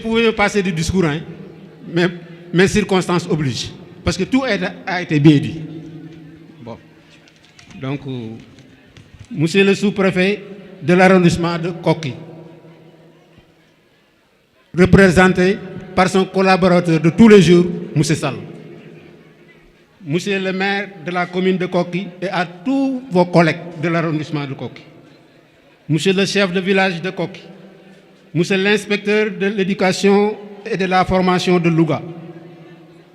pouvais passer du discours, hein, mais circonstances obligent. Parce que tout a été bien dit. Bon. Donc, monsieur le sous-préfet de l'arrondissement de Koki, représenté par son collaborateur de tous les jours, monsieur Sall. Monsieur le maire de la commune de Koki et à tous vos collègues de l'arrondissement de Koki. Monsieur le chef de village de Koki. Monsieur l'inspecteur de l'éducation et de la formation de Louga.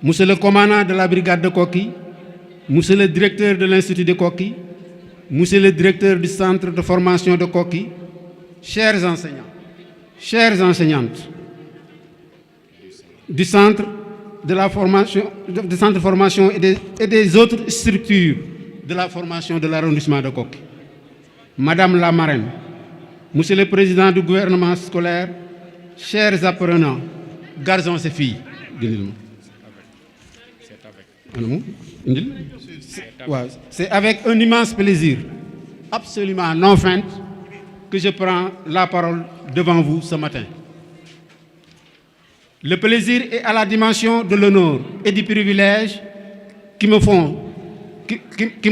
Monsieur le commandant de la brigade de Koki. Monsieur le directeur de l'institut de Koki. Monsieur le directeur du centre de formation de Koki. Chers enseignants, chères enseignantes du centre de la formation, du centre de formation et des autres structures de la formation de l'arrondissement de Koki. Madame la marraine, monsieur le président du gouvernement scolaire, chers apprenants, garçons et filles. C'est avec un immense plaisir, absolument non feinte, que je prends la parole devant vous ce matin. Le plaisir est à la dimension de l'honneur et du privilège qui me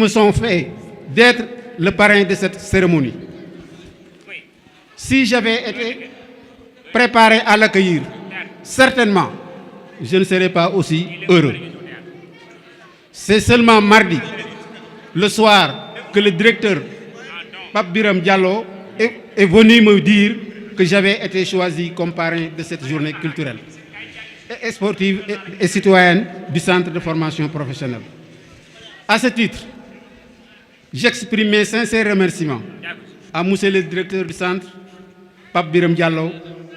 sont faits d'être le parrain de cette cérémonie. Si j'avais été préparé à l'accueillir, certainement, je ne serais pas aussi heureux. C'est seulement mardi, le soir, que le directeur Pape Biram Diallo est venu me dire que j'avais été choisi comme parrain de cette journée culturelle et sportive et citoyenne du centre de formation professionnelle. À ce titre, j'exprime mes sincères remerciements à monsieur le directeur du centre, Pape Biram Diallo,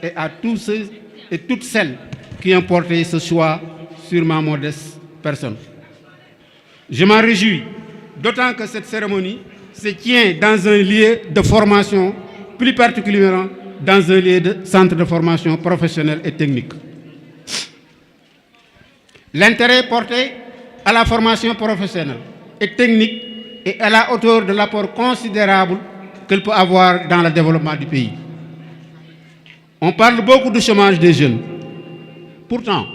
et à tous ceux et toutes celles qui ont porté ce choix sur ma modeste personne. Je m'en réjouis, d'autant que cette cérémonie se tient dans un lieu de formation, plus particulièrement dans un lieu de centre de formation professionnelle et technique. L'intérêt porté à la formation professionnelle et technique est à la hauteur de l'apport considérable qu'elle peut avoir dans le développement du pays. On parle beaucoup du chômage des jeunes. Pourtant,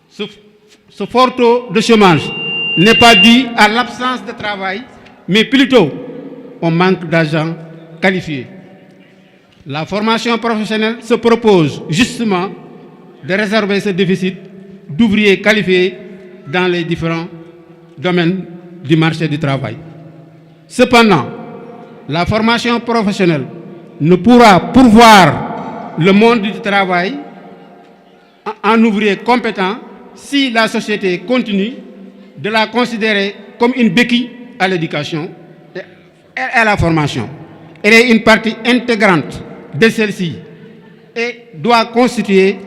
ce fort taux de chômage n'est pas dû à l'absence de travail, mais plutôt au manque d'agents qualifiés. La formation professionnelle se propose justement de résorber ce déficit d'ouvriers qualifiés dans les différents domaines du marché du travail. Cependant, la formation professionnelle ne pourra pourvoir le monde du travail en ouvriers compétents si la société continue de la considérer comme une béquille à l'éducation et à la formation. Elle est une partie intégrante de celle-ci et doit constituer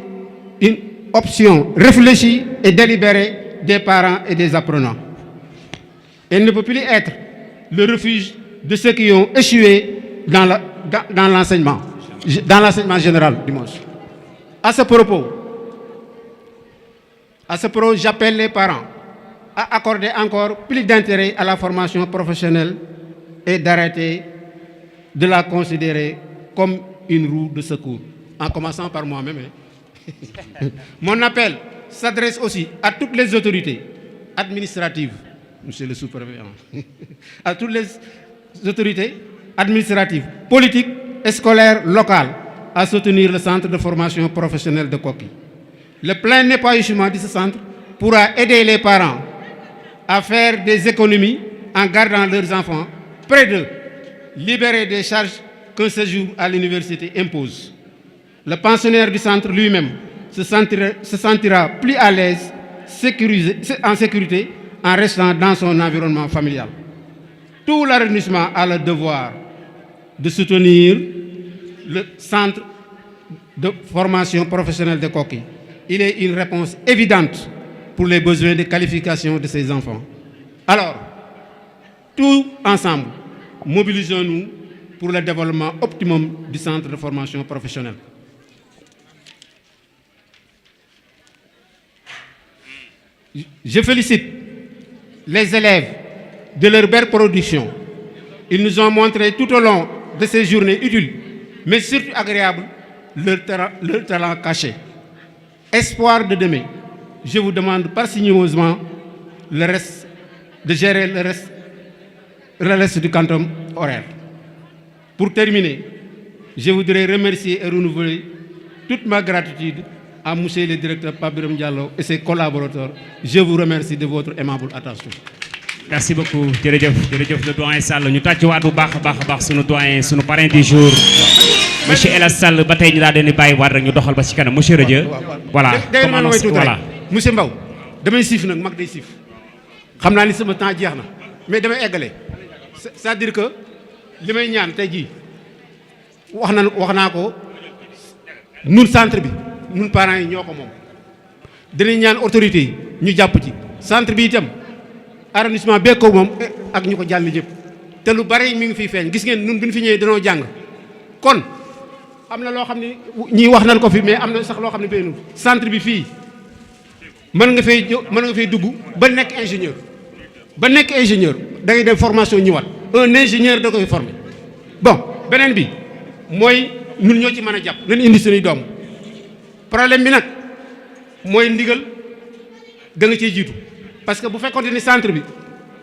une option réfléchie et délibérée des parents et des apprenants. Elle ne peut plus être le refuge de ceux qui ont échoué dans l'enseignement général, dimanche. À ce propos, j'appelle les parents à accorder encore plus d'intérêt à la formation professionnelle et d'arrêter de la considérer comme une roue de secours, en commençant par moi-même. Mon appel s'adresse aussi à toutes les autorités administratives, monsieur le sous-préfet, à toutes les autorités administratives, politiques et scolaires locales à soutenir le centre de formation professionnelle de Koki. Le plein épanouissement de ce centre pourra aider les parents à faire des économies en gardant leurs enfants près d'eux, libérer des charges qu'un séjour à l'université impose. Le pensionnaire du centre lui-même se sentira plus à l'aise, en sécurité, en restant dans son environnement familial. Tout l'arrondissement a le devoir de soutenir le centre de formation professionnelle de Koki. Il est une réponse évidente pour les besoins de qualification de ces enfants. Alors, tous ensemble, mobilisons-nous pour le développement optimum du centre de formation professionnelle. Je félicite les élèves de leur belle production. Ils nous ont montré tout au long de ces journées utiles, mais surtout agréables, leur talent caché. Espoir de demain, je vous demande parcimonieusement de gérer le reste du quantum horaire. Pour terminer, je voudrais remercier et renouveler toute ma gratitude à monsieur le directeur Pape Birame Diallo et ses collaborateurs. Je vous remercie de votre aimable attention. Merci beaucoup jërëjëf le doyen Sall ñu tàccuwaat bu baax a baax sunu doyen sunu parrain du jour monsieur El Hadj Sall ba tey ñu daal di bàyyi waat rek ñu doxal ba ci kanam monsieur Rëdia. voilà comme annonce voilà. monsieur Mbow damay siif nag mag day siif xam naa ni sama temps jeex na mais damay eggale c'est-à-dire que li may ñaan tey jii wax naa ko nun centre bi nun parents yi ñoo ko moom dinañ ñaan autorités yi ñu jàpp ci centre bi itam arrondissement bee ko moom ak ñu ko jàll ñëpp te lu bari mi ngi fiy feeñ gis ngeen nun bi ñu fi ñëwee danoo jàng kon am na loo xam ne ñii wax nañ ko fi mais am na sax loo xam ne béy centre bi fii mën nga fay dugg ba nekk ingénieur da ngay dem formation ñëwaat un ingénieur da koy formé bon beneen bi mooy ñun ñoo ci mën a jàpp nañ indi suñuy doom problème bi nag mooy ndigal da nga cee jiitu parce que bu fekkoonte ni centre bi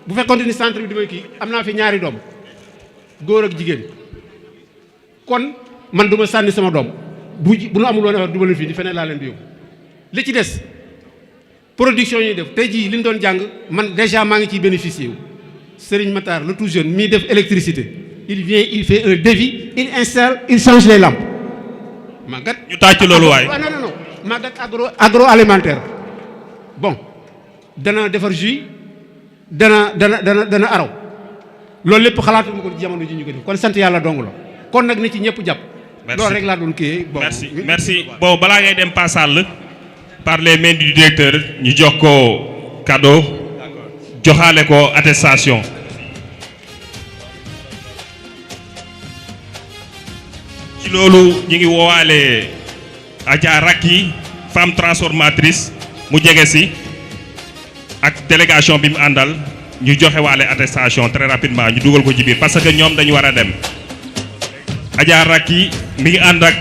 damay kii am naa fi ñaari doom góor ak jigéen kon man du ma sànni sama doom bu nu amul woon du ma leen fii di feneen laa leen di yóbbu li ci des production yi def tey jii li ñu doon jàng man déjà maa ngi ciy bénéficier wu Serigne Matar le tout jeune mii def électricité il vient il fait un devis il installe il change les lampes Magat ñu tàcc loolu waay non Magat agroalimentaire bon dana defar jus dana araw loolu lépp xalaatuñu ko jamono ji ñu ko def kon sant yàlla dong la kon nag na ci ñëpp jàpp. loolu rek laa doon kii bon merci bon balaa ngay dem Sall par les mains du directeur ñu jox ko cadeau joxaale ko attestation. ci loolu ñu ngi woowaale Adja Rakki femme transformatrice mu jege si ak délégation bi mu àndal ñu joxe waale attestation très rapidement ñu dugal ko ci biir parce que ñoom dañu war a dem Adja Rakki mi ngi ànd ak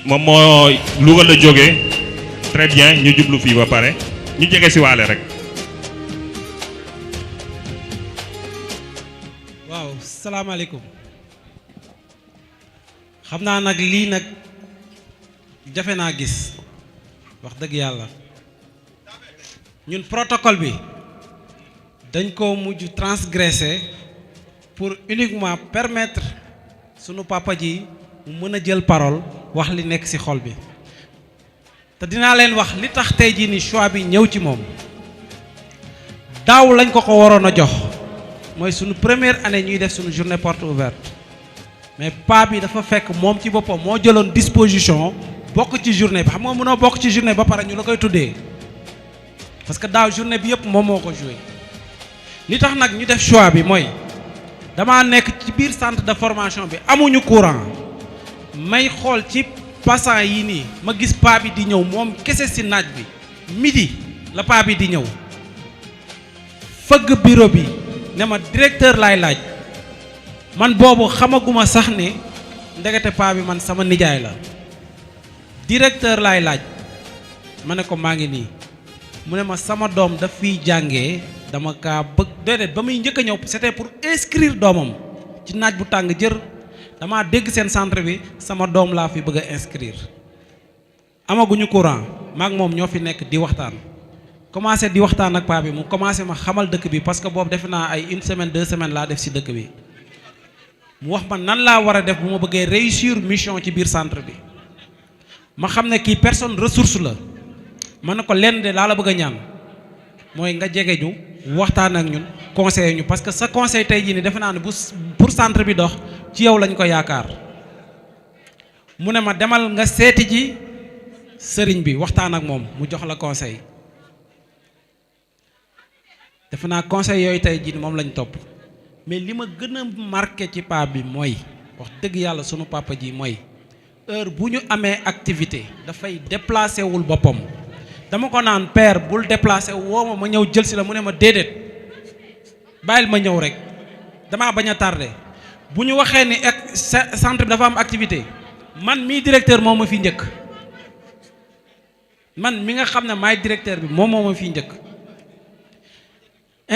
moom moo Louga la jógee très bien ñu jublu fii ba pare ñu jege si waale rek. waaw salaamaaleykum xam naa nag lii nag jafe naa gis wax dëgg yàlla ñun protocole bi dañ ko mujj transgressé pour uniquement permettre sunu papa ji mu mën a jël parole wax li nekk ci xol bi te dinaa leen wax li tax tey jii ni choix bi ñëw ci moom daaw lañ ko waroon a jox mooy sunu première année ñuy def sunu journée porte ouverte mais pa bi dafa fekk moom ci boppam moo jëloon disposition bokk ci journée bi xam nga mënoo bokk ci journée ba pare ñu la koy tuddee parce que daaw journée bi yëpp moom moo ko joué li tax nag ñu def choix bi mooy damaa nekk ci biir centre de formation bi amuñu courant may xool ci passant yi nii ma gis pa bi di ñëw moom kese ci naaj bi midi la pa bi di ñëw fëgg bureau bi ne ma directeur laay laaj man boobu xamaguma sax ne ndegete pa bi man sama nijaay la directeur laay laaj ma ne ko maa ngi nii mu ne ma sama doom daf fiy jàngee dama kaa bëgg déedéet ba muy njëkk a ñëw c'était pour inscrire doomam ci naaj bu tàng jër dama dégg seen centre bi sama doom laa fi bëgg a inscrire amaguñu courant maak moom ñoo fi nekk di waxtaan commencé di waxtaan ak paa bi mu commencé ma xamal dëkk bi parce que boobu defe naa ay une semaine 2 semaines laa def ci dëkk bi mu wax ma nan laa war a def bu ma bëggee réussir mission ci biir centre bi ma xam ne kii personne ressource la ma ne ko lenn de laa la bëgg a ñaan mooy nga jege ñu waxtaan ak ñun conseiller ñu parce que sa conseil tey jii ni defe naa ne bu pour centre bi dox ci yow lañ ko yaakaar mu ne ma demal nga seeti ji sëriñ bi waxtaan ak moom mu jox la conseil defe naa conseil yooyu tey jii ni moom lañ topp mais li ma gën a marqué ci paa bi mooy wax dëgg yàlla sunu papa ji mooy heure bu ñu amee activité dafay déplacé wul boppam dama ko naan père bul déplacé woo ma ñëw jël si la mu ne ma déedéet bàyyil ma ñëw rek damaa bañ a tardé bu ñu waxee ni centre bi dafa am activité man mii directeur moo ma fi njëkk man mi nga xam ne maay directeur bi moom moo ma fi njëkk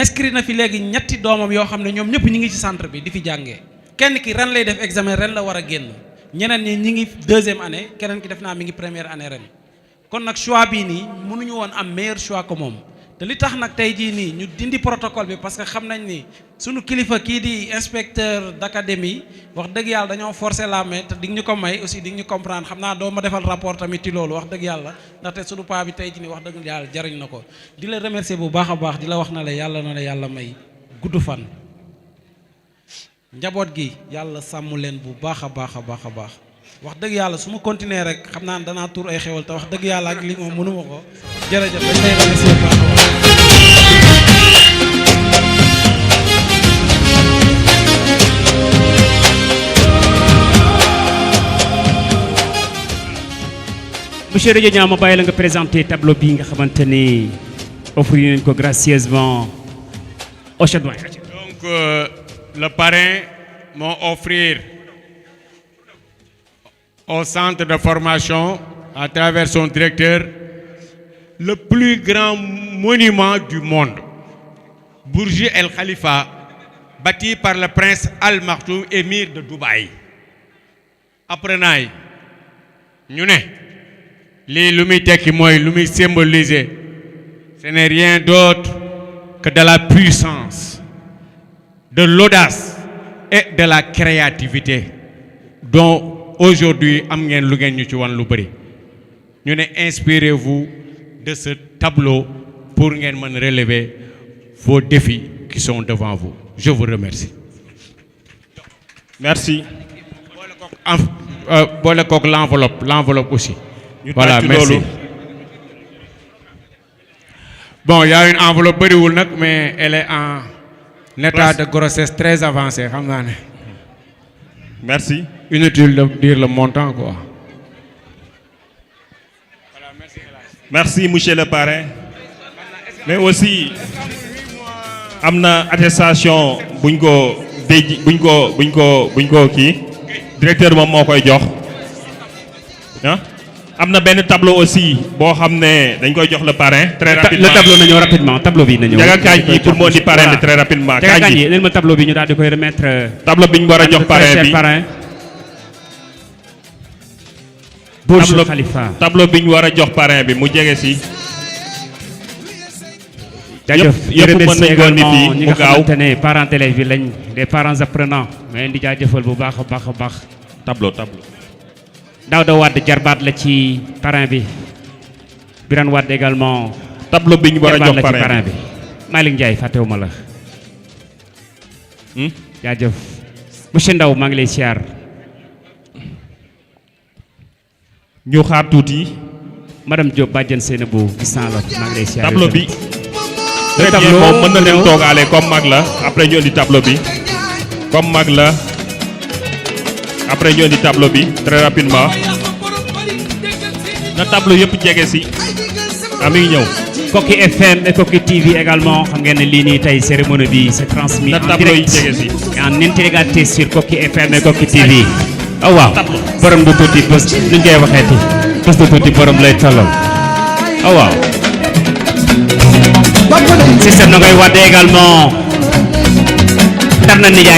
inscrit na fi léegi ñetti doomam yoo xam ne ñoom ñëpp ñi ngi ci centre bi di fi jàngee kenn ki ren lay def examen ren la war a génn ñeneen ñi ñi ngi deuxième année keneen ki def naa mi ngi première année ren kon nag choix bii nii mënuñu woon am meilleur choix que moom te li tax nag tey jii nii ñu dindi protocole bi parce que xam nañ ni sunu kilifa kii di inspecteur d'académie wax dëgg yàlla dañoo forcer la main te di ñu ko may aussi di ñu comprendre xam naa doo ma defal rapport tamit ci loolu wax dëgg yàlla ndaxte sunu paa bi tey jii nii wax dëgg yàlla jariñ na ko di la remercier bu baax a baax di la wax na la yàlla may gudd fan njaboot gi yàlla sàmm leen bu baax a baax a baax a baax wax dëgg yàlla su ma continuer rek xam naa danaa tuur ay xewal te wax dëgg yàlla ak li moom mënuma ko jërëjëf dañ lay remercier bu baax a baax. Monsieur Redio Niang ma bàyyi la nga présenter tableau bi nga xamante ni offrir nañ ko gracieusement au chef doyen. Donc le parrain m'a offrir au centre de formation à travers son directeur le plus grand monument du monde, Burj El Khalifa, bâti par le prince Al Maktoum, émir de Dubaï. Apprenant yi ñu ne lii lu muy tekki mooy lu muy symboliser ce n'est rien d'autre que de la puissance, de l'audace et de la créativité dont aujourd'hui am ngeen lu ngeen ñu ci wan lu bëri ñu ne inspirez-vous de ce tableau pour ngeen mën relever vos défis qui sont devant vous. Je vous remercie. Merci. boole kook l'enveloppe aussi. ñu Voilà, tàcc merci. loolu. Bon, il y a une enveloppe bëriwul nag mais elle est en état Place. de grossesse très avancé xam naa ne. Merci. Inutile de dire le montant quoi. Merci monsieur le parrain. Mais aussi am na attestation buñ ko déj buñ ko kii directeur moom moo koy jox ah am na benn tableau aussi boo xam ne dañ koy jox le parrain très rapidement le tableau na ñëw rapidement tableau bi na ñëw. Jaga kañ ji pour moo di parrain bi très rapidement. Jaga kañ kañ ji yi leen ma tableau bi ñu daal di koy remettre. tableau bi ñu war a jox parrain bi Burj Khalifa. tableau bi ñu war a jox parrain bi mu jege si. jaajëf yëpp mën nañ ko nit yi ñi mu nga gaaw. xamante ne parents d'élèves bi lañ des parents apprenants ma leen di jaajëfal bu baax a baax a baax. tableau. Daouda Wade jarbaat la ci parrain bi Birane Wade également tableau bi ñu war a jarbaat jox la ci parrain parrain bi. bi Malick Ndiaye fàttewuma la jaajëf monsieur Ndaw maa ngi lay siyaar ñu xaar tuuti. madame Diop bàjjen Seynabou gis naa la maa ngi lay siyaar tableau bi. Le très bien tableau moom mën na leen ñëw. toogaale comme mag la après ñu indi tableau bi comme mag la après ñu indi tableau bi très rapidement na tableau yëpp jege si mi ngi ñëw Koki FM et Koki TV également xam ngeen ne lii nii tey cérémonie bi c'est transmis na en tableau yi direct jege si et en intégralité sur Koki FM et Koki TV. oh waaw borom du tuuti bés nu ñu koy waxeeti bés du tuuti borom lay tollal oh waaw. système na koy wadde également tar na nijaay